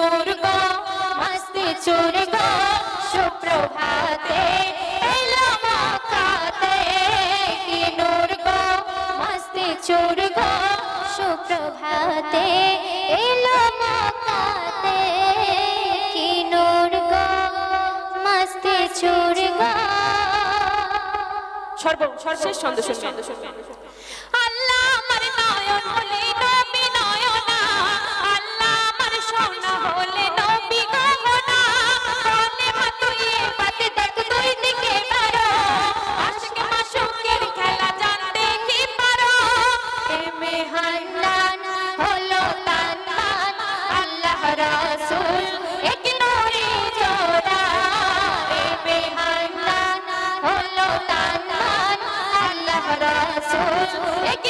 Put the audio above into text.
নূর গো মস্ত চোর গো সুপ্রভাতে এলো মক্কাতে কি নূর গো মস্ত চোর গো সুপ্রভাতে এলো মক্কাতে কি নূর গো মস্ত চোর গো সর্বশেষ ছন্দ শুনবেন। আল্লাহ আমার নয়ন হলে নবী নয়না আল্লাহ আমার সোনা হলে নবী গহনা বলে মা তুই এ পাতে দেখ দুই দিকে বারো আশিক মাশুকের খেলা জানতে কি পারো এ মেহান্নান হলো তান্নান আল্লাহ রাসূল এক নূরে জোড়া এ মেহান্নান হলো তান্নান আল্লাহ রাসূল এক